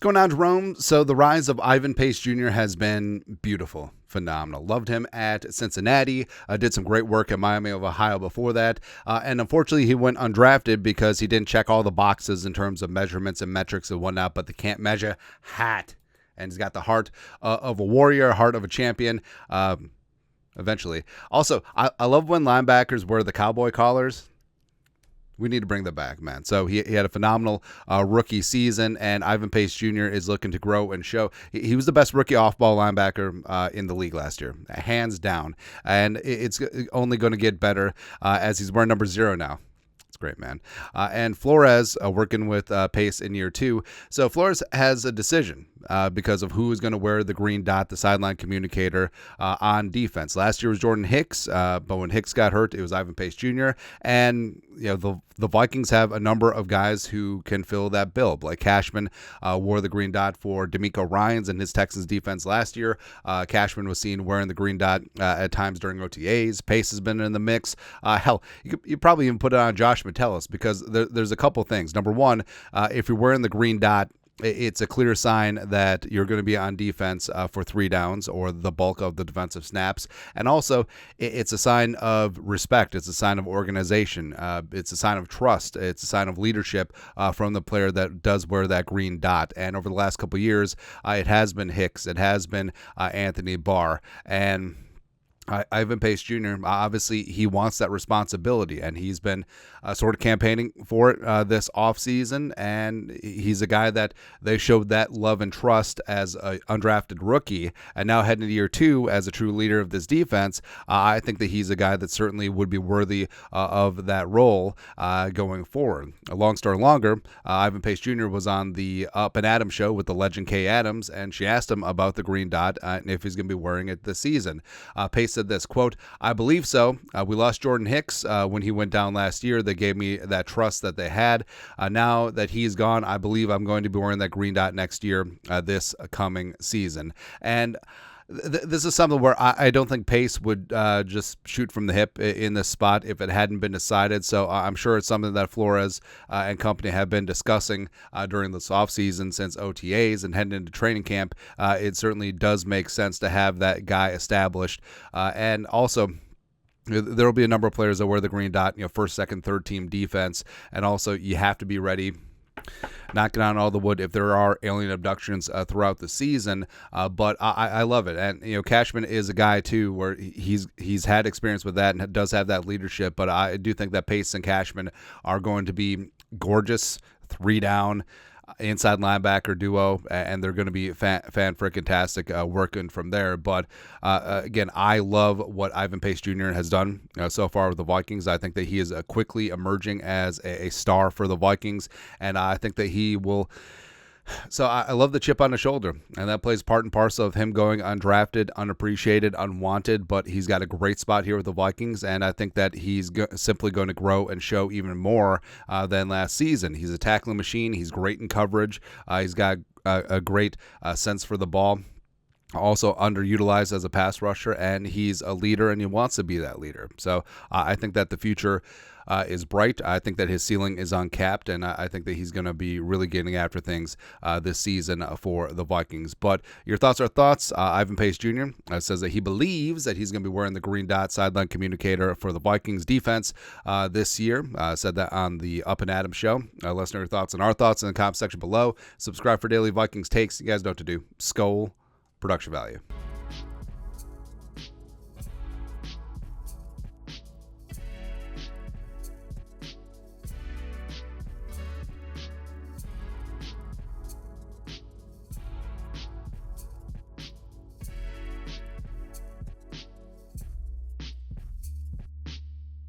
going on, Jerome? So the rise of Ivan Pace Jr. has been beautiful, phenomenal. Loved him at Cincinnati. Did some great work at Miami of Ohio before that. And unfortunately, he went undrafted because he didn't check all the boxes in terms of measurements and metrics and whatnot, but the can't measure hat. And he's got the heart of a warrior, heart of a champion. Eventually. Also, I love when linebackers wear the cowboy collars. We need to bring that back, man. So he had a phenomenal rookie season, and Ivan Pace Jr. is looking to grow and show. He was the best rookie off-ball linebacker in the league last year, hands down. And it's only going to get better as he's wearing number 0 now. It's great, man. And Flores working with Pace in year 2. So Flores has a decision because of who is going to wear the green dot, the sideline communicator on defense. Last year was Jordan Hicks, but when Hicks got hurt, it was Ivan Pace Jr. And the Vikings have a number of guys who can fill that bill. Blake Cashman wore the green dot for DeMeco Ryans and his Texans defense last year. Cashman was seen wearing the green dot at times during OTAs. Pace has been in the mix. Hell, you probably even put it on Josh Metellus because there's a couple things. Number one, if you're wearing the green dot, it's a clear sign that you're going to be on defense for 3 downs or the bulk of the defensive snaps. And also, it's a sign of respect. It's a sign of organization. It's a sign of trust. It's a sign of leadership from the player that does wear that green dot. And over the last couple of years, it has been Hicks. It has been Anthony Barr. And Ivan Pace Jr., obviously, he wants that responsibility, and he's been sort of campaigning for it this offseason, and he's a guy that they showed that love and trust as an undrafted rookie, and now heading into year 2 as a true leader of this defense. I think that he's a guy that certainly would be worthy of that role going forward. A long story longer, Ivan Pace Jr. was on the Up and Adams show with the legend Kay Adams, and she asked him about the green dot and if he's going to be wearing it this season. Pace said this, quote, "I believe so. We lost Jordan Hicks when he went down last year. They gave me that trust that they had. Now that he's gone, I believe I'm going to be wearing that green dot next year, this coming season." And this is something where I don't think Pace would just shoot from the hip in this spot if it hadn't been decided. So I'm sure it's something that Flores and company have been discussing during this offseason since OTAs and heading into training camp. It certainly does make sense to have that guy established. And also, there will be a number of players that wear the green dot, first, second, third team defense. And also, you have to be ready, knocking on all the wood if there are alien abductions throughout the season. But I love it. And, Cashman is a guy, too, where he's had experience with that and does have that leadership. But I do think that Pace and Cashman are going to be gorgeous, 3 down, inside linebacker duo, and they're going to be fan-freaking-tastic working from there. But again, I love what Ivan Pace Jr. has done so far with the Vikings. I think that he is quickly emerging as a star for the Vikings, and I think that he will. So I love the chip on the shoulder, and that plays part and parcel of him going undrafted, unappreciated, unwanted, but he's got a great spot here with the Vikings, and I think that he's simply going to grow and show even more than last season. He's a tackling machine. He's great in coverage. He's got a great sense for the ball. Also underutilized as a pass rusher, and he's a leader, and he wants to be that leader. So I think that the future is bright. I think that his ceiling is uncapped, and I think that he's going to be really getting after things this season for the Vikings. But your thoughts are thoughts. Ivan Pace Jr. Says that he believes that he's going to be wearing the green dot sideline communicator for the Vikings defense this year. Said that on the Up and Adams show. Let us know your thoughts and our thoughts in the comment section below. Subscribe for daily Vikings takes. You guys know what to do. Skol. Production value.